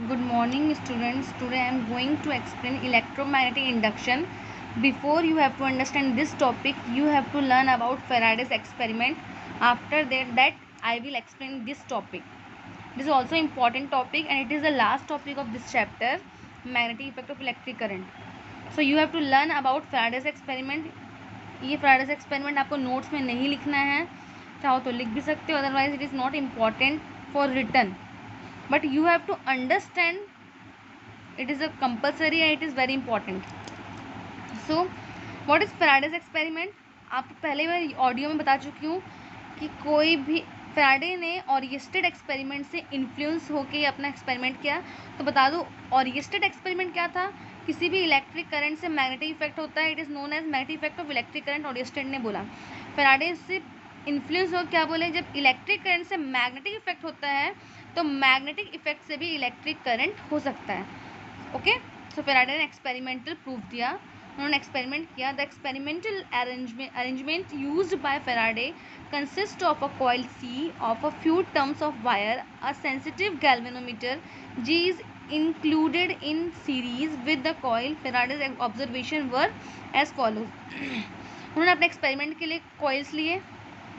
Good morning students. Today I am going to explain electromagnetic induction. Before you have to understand this topic, you have to learn about Faraday's experiment. After that I will explain this topic. This is also important topic and it is the last topic of this chapter, magnetic effect of electric current. So you have to learn about Faraday's experiment. ये Faraday's experiment आपको notes में नहीं लिखना है, चाहो तो लिख भी सकते हो, otherwise it is not important for written. But you have to understand, it is a compulsory and it is very important. So what is Faraday's experiment? आपको पहले मैं ऑडियो में बता चुकी हूँ कि कोई भी फैराडे ने ऑरिएस्टेड एक्सपेरिमेंट से इन्फ्लुएंस होकर अपना एक्सपेरिमेंट किया. तो बता दूँ ऑरिएस्टेड एक्सपेरिमेंट क्या था. किसी भी इलेक्ट्रिक करंट से मैग्नेटिक इफेक्ट होता है, it is known as magnetic effect of electric current. Oersted ने बोला फैराडे से इन्फ्लुएंस हो, क्या बोले, जब इलेक्ट्रिक करंट से मैग्नेटिक इफेक्ट होता है तो मैग्नेटिक इफेक्ट से भी इलेक्ट्रिक करंट हो सकता है. ओके, सो फैराडे ने एक्सपेरिमेंटल प्रूफ दिया, उन्होंने एक्सपेरिमेंट किया. The experimental arrangement used by Faraday consist of a coil C of a few terms of wire, a sensitive galvanometer G is included in series with the coil. Faraday's observation were as follows. उन्होंने अपने experiment के लिए coils लिए,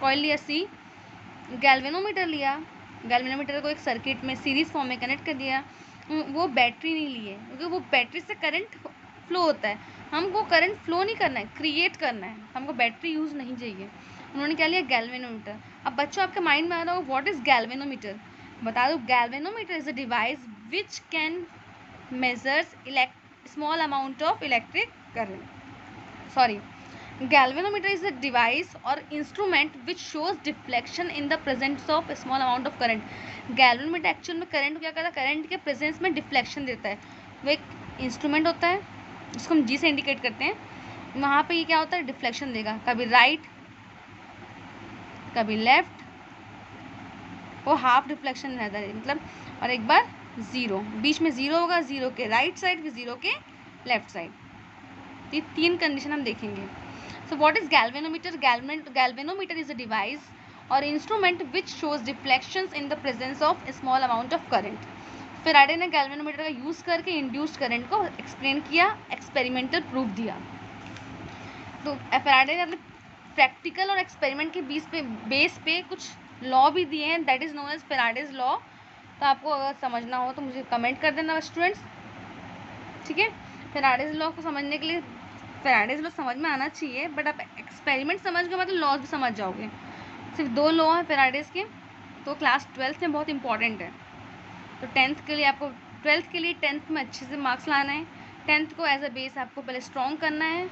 coil लिया C, galvanometer लिया, galvanometer को एक circuit में सीरीज फॉर्म में कनेक्ट कर दिया. वो बैटरी नहीं लिए क्योंकि वो बैटरी से करंट फ्लो होता है, हमको करंट फ्लो नहीं करना है, क्रिएट करना है, हमको बैटरी यूज़ नहीं चाहिए. उन्होंने क्या लिया, गैल्वेनोमीटर. अब बच्चों आपके माइंड में आ रहा हो व्हाट इज़ गैल्वेनोमीटर. बता दो, galvanometer is a device which can measures small amount of electric current. Sorry, galvanometer is a device or instrument which shows deflection in the presence of a small amount of current. galvanometer actual में current क्या करता है, current के presence में deflection देता है. वो एक इंस्ट्रूमेंट होता है जिसको हम जी से इंडिकेट करते हैं. वहाँ पे ये क्या होता है, डिफ्लेक्शन देगा, कभी राइट कभी लेफ्ट, वो हाफ डिफ्लेक्शन रहता है मतलब, और एक बार ज़ीरो, बीच में ज़ीरो होगा, ज़ीरो के राइट साइड फिर ज़ीरो के लेफ्ट साइड. ये तीन कंडीशन हम देखेंगे. So what is galvanometer? Galvanometer is a device or instrument which shows deflections in the presence of a small amount of current. Faraday ने galvanometer का use करके induced current को explain किया, experimental proof दिया. तो Faraday ने अपने practical और एक्सपेरिमेंट के बेस पे कुछ लॉ भी दिए हैं, that is known as Faraday's law. तो आपको अगर समझना हो तो मुझे कमेंट कर देना स्टूडेंट्स, ठीक है. फैराडेज लॉ को समझने के लिए फैराडेज लॉ समझ में आना चाहिए, बट आप एक्सपेरिमेंट समझ गए मतलब लॉज भी समझ जाओगे. सिर्फ 2 लॉ हैं फैराडेज के, तो क्लास 12th में बहुत इंपॉर्टेंट है. तो 10th के लिए आपको, 12th के लिए 10th में अच्छे से मार्क्स लाना है. 10th को एज अ बेस आपको पहले स्ट्रॉन्ग करना है.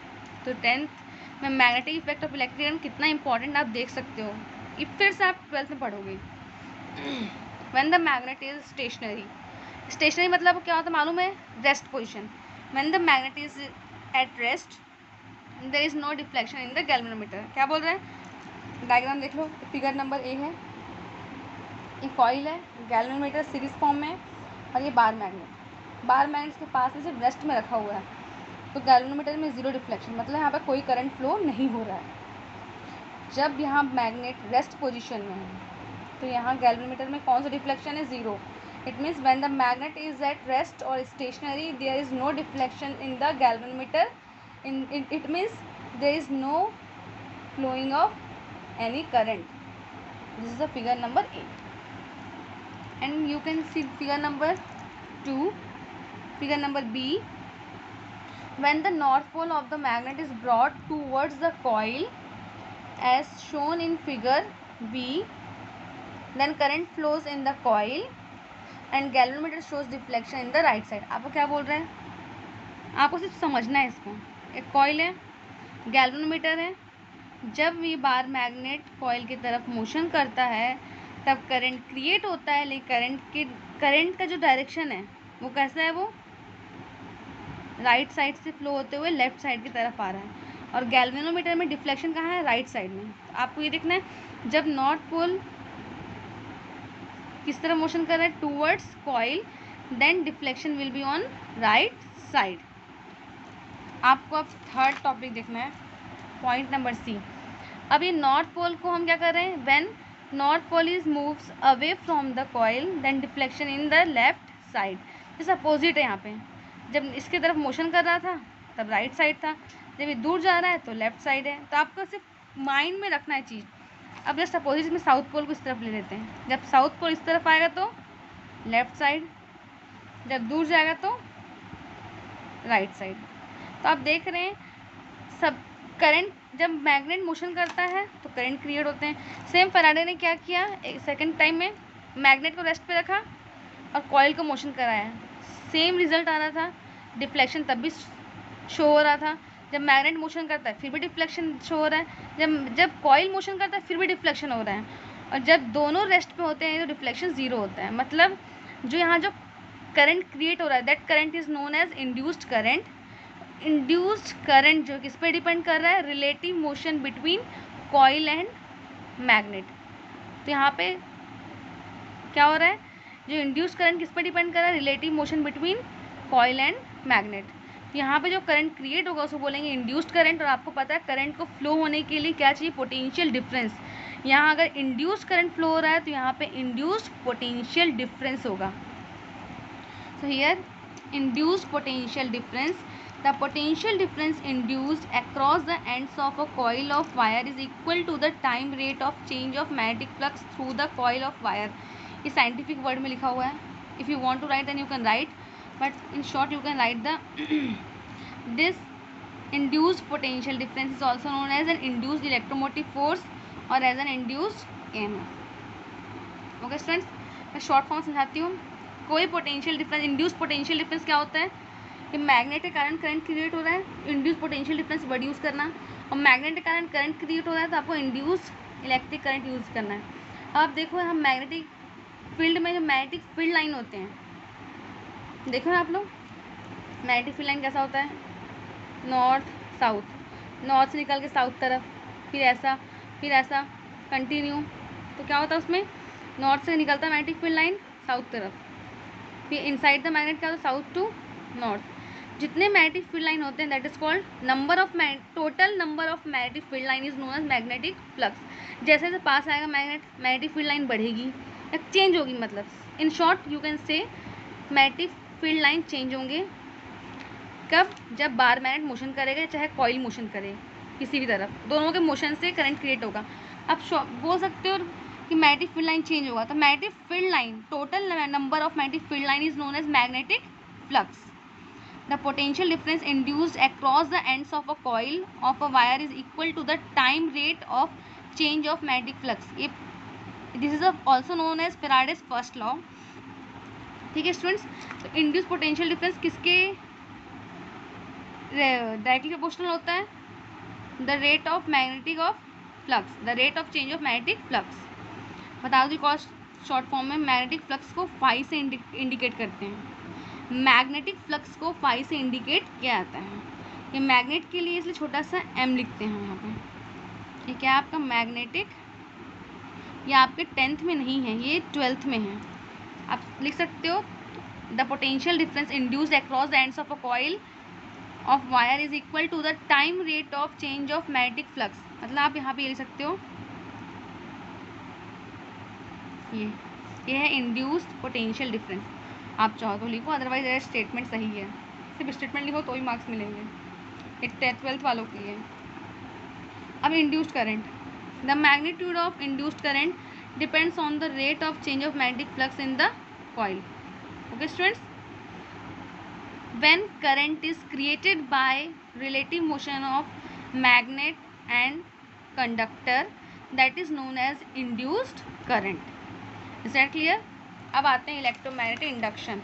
तो 10th में magnetic effect of electric current कितना इंपॉर्टेंट आप देख सकते हो, फिर से आप 12th में पढ़ोगे. When the magnet is stationary, stationary मतलब क्या होता है मालूम है, rest position. When the magnet is at rest there is no deflection in the galvanometer. क्या बोल रहे हैं, डायग्राम देख लो, फिगर नंबर ए है, ये कॉइल है, गैल्वेनोमीटर सीरीज फॉर्म में, और ये बार मैग्नेट. बार मैग्नेट के पास में सिर्फ रेस्ट में रखा हुआ है, तो गैल्वेनोमीटर में ज़ीरो डिफ्लेक्शन, मतलब यहाँ पर कोई करंट फ्लो नहीं हो रहा है. जब यहाँ मैग्नेट रेस्ट पोजिशन में है तो यहाँ गैल्वेनोमीटर में कौन सा डिफ्लेक्शन है, zero. It means when the magnet is at rest or stationary, there is no deflection in the galvanometer. It means there is no flowing of any current. This is the figure number 8. And you can see figure number 2, figure number B. When the north pole of the magnet is brought towards the coil as shown in figure B, then current flows in the coil and galvanometer shows deflection in the right side. आपको क्या बोल रहे हैं, आपको सिर्फ समझना है इसको. एक कॉइल है, गैल्वेनोमीटर है, जब ये बार मैग्नेट कॉइल की तरफ मोशन करता है तब करंट क्रिएट होता है, लेकिन करंट का जो डायरेक्शन है वो कैसा है, वो राइट साइड से फ्लो होते हुए लेफ्ट साइड की तरफ आ रहा है. और गैल्वेनोमीटर में डिफ्लेक्शन कहाँ है, राइट साइड में. तो आपको ये देखना है, जब नॉर्थ पोल किस तरह मोशन कर रहा है, towards coil, then deflection will be on right side. आपको अब थर्ड टॉपिक देखना है, पॉइंट नंबर सी. अब ये नॉर्थ पोल को हम क्या कर रहे हैं, when north pole is moves away from the coil then deflection in the left side. इस अपोजिट है। यहाँ पे जब इसकी तरफ मोशन कर रहा था तब राइट साइड था, जब ये दूर जा रहा है तो लेफ्ट साइड है। तो आपको सिर्फ माइंड में रखना है चीज़। अब जस्ट अपोजिट में साउथ पोल को इस तरफ ले लेते हैं। जब साउथ पोल इस तरफ आएगा तो लेफ्ट साइड, जब दूर जाएगा तो राइट साइड। तो आप देख रहे हैं सब करंट, जब मैग्नेट मोशन करता है तो करंट क्रिएट होते हैं। सेम फैराडे ने क्या किया, एक सेकंड टाइम में मैग्नेट को रेस्ट पे रखा और कॉइल को मोशन कराया, सेम रिजल्ट आ रहा था। डिफ्लेक्शन तब भी शो हो रहा था, जब मैग्नेट मोशन करता है फिर भी डिफ्लेक्शन शो हो रहा है, जब कॉइल मोशन करता है फिर भी डिफ्लेक्शन हो रहा है, और जब दोनों रेस्ट पे होते हैं तो डिफ्लेक्शन ज़ीरो होता है। मतलब जो यहाँ जो करंट क्रिएट हो रहा है that current is known as induced current. Induced current जो किस पे डिपेंड कर रहा है, relative motion between coil and magnet. तो यहाँ पे क्या हो रहा है, जो इंड्यूस्ड करंट किस पे डिपेंड कर रहा है, relative motion between coil and magnet. तो यहाँ पे जो करंट क्रिएट होगा उसको बोलेंगे इंड्यूस्ड करंट। और आपको पता है करंट को फ्लो होने के लिए क्या चाहिए, पोटेंशियल डिफरेंस। यहाँ अगर इंड्यूस्ड करंट फ्लो हो रहा है तो यहाँ पे इंड्यूस्ड पोटेंशियल डिफरेंस होगा। So here induced potential difference, the potential difference induced across the ends of a coil of wire is equal to the time rate of change of magnetic flux through the coil of wire। ये scientific word में लिखा हुआ है। If you want to write then you can write, but in short you can write the this induced potential difference is also known as an induced electromotive force or as an induced EMF। Okay students, मैं short form समझाती हूँ। कोई potential difference, induced potential difference क्या होता है कि magnet के कारण करंट क्रिएट हो रहा है, induce potential difference word use करना, और मैग्नेट के कारण करंट क्रिएट हो रहा है तो आपको इंड्यूस इलेक्ट्रिक करंट यूज़ करना है। अब आप देखो हम मैग्नेटिक फील्ड में जो मैग्नेटिक फील्ड लाइन होते हैं, देखो ना आप लोग मैग्नेटिक फील्ड लाइन कैसा होता है, नॉर्थ साउथ, नॉर्थ से निकल के साउथ तरफ, फिर ऐसा कंटिन्यू। तो क्या होता है उसमें, नॉर्थ से निकलता है मैग्नेटिक फील्ड लाइन साउथ तरफ, फिर इनसाइड द मैग्नेट क्या होता है साउथ टू नॉर्थ। जितने मैग्नेटिक फील्ड लाइन होते हैं that is called number of total number of magnetic field line is known as magnetic flux. जैसे जैसे पास आएगा मैग्नेटिक फील्ड लाइन बढ़ेगी या चेंज होगी, मतलब इन short you can say magnetic field line change होंगे कब, जब बार मैग्नेट मोशन करेगा चाहे कॉइल मोशन करे, किसी भी तरफ दोनों के मोशन से करंट क्रिएट होगा। आप बोल सकते हो कि मैग्नेटिक फील्ड लाइन चेंज होगा, तो magnetic field line total number of magnetic field line is known as magnetic flux. The potential difference induced across the ends of a coil of a wire is equal to the time rate of change of magnetic flux। ये this is also known as Faraday's first law। ठीक है students, तो induce potential difference किसके directly proportional होता है, the rate of magnetic of flux, the rate of change of magnetic flux. बता दो cost short form में मैग्नेटिक फ्लक्स को फाई से इंडिकेट करते हैं। मैग्नेटिक फ्लक्स को फाई से इंडिकेट किया जाता है। ये मैग्नेट के लिए इसलिए छोटा सा m लिखते हैं यहाँ पे। ये क्या है आपका मैग्नेटिक, ये आपके 10th में नहीं है, ये 12th में है। आप लिख सकते हो the potential difference induced across the ends of a coil of wire is equal to the time rate of change of magnetic flux. मतलब आप यहाँ पे ये लिख सकते हो, ये है इंड्यूस्ड पोटेंशियल डिफरेंस। आप चाहो तो लिखो, अदरवाइज ये स्टेटमेंट सही है, सिर्फ स्टेटमेंट लिखो तो ही मार्क्स मिलेंगे, ये 12th वालों के लिए। अब induced current, the magnitude of induced current depends on the rate of change of magnetic flux in the coil. Okay students, when current is created by relative motion of magnet and conductor that is known as induced current. Is that clear? अब आते हैं electromagnetic induction,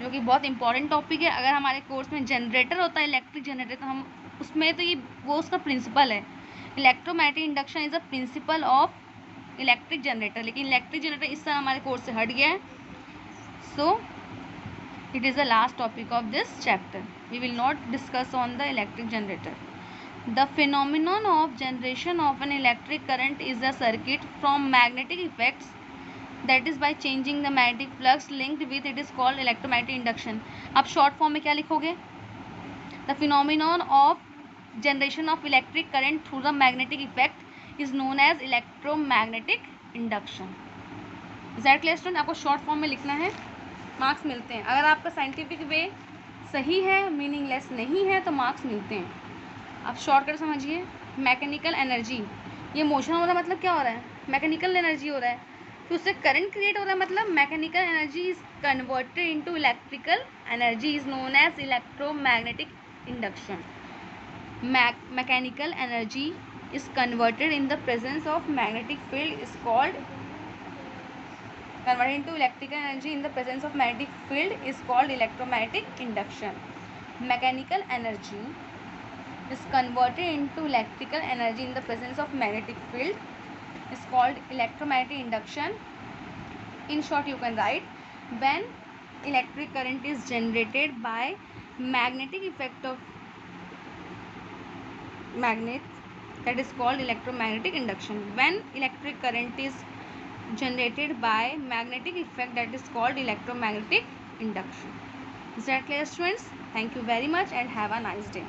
जो कि बहुत important topic है। अगर हमारे course में जनरेटर होता है इलेक्ट्रिक जनरेटर, तो हम उसमें तो ये वो उसका प्रिंसिपल है। Electromagnetic induction is a principle of electric generator, लेकिन इलेक्ट्रिक जनरेटर इस तरह हमारे कोर्स से हट गया है। So it is the last topic of this chapter, we will not discuss on the electric generator. The phenomenon of generation of an electric current is a circuit from magnetic effects that is by changing the magnetic flux linked with it is called electromagnetic induction। आप short form में क्या लिखोगे, the phenomenon of generation of electric current through the magnetic effect is known as electromagnetic induction। is that clear student? आपको short form में लिखना है marks मिलते हैं। अगर आपका साइंटिफिक वे सही है, मीनिंगलेस नहीं है, तो मार्क्स मिलते हैं। आप शॉर्टकट समझिए। मैकेनिकल एनर्जी, ये मोशन हो रहा है मतलब क्या हो रहा है, मैकेनिकल एनर्जी हो रहा है, तो उससे करंट क्रिएट हो रहा है मतलब mechanical energy is converted into electrical energy is known as electromagnetic induction. Mechanical energy is converted in the presence of magnetic field is called converted into electrical energy in the presence of magnetic field is called electromagnetic induction. Mechanical energy is converted into electrical energy in the presence of magnetic field is called electromagnetic induction. In short, you can write, when electric current is generated by magnetic effect of magnets, that is called electromagnetic induction. When electric current is generated by magnetic effect, that is called electromagnetic induction. Is that clear, students? Thank you very much and have a nice day.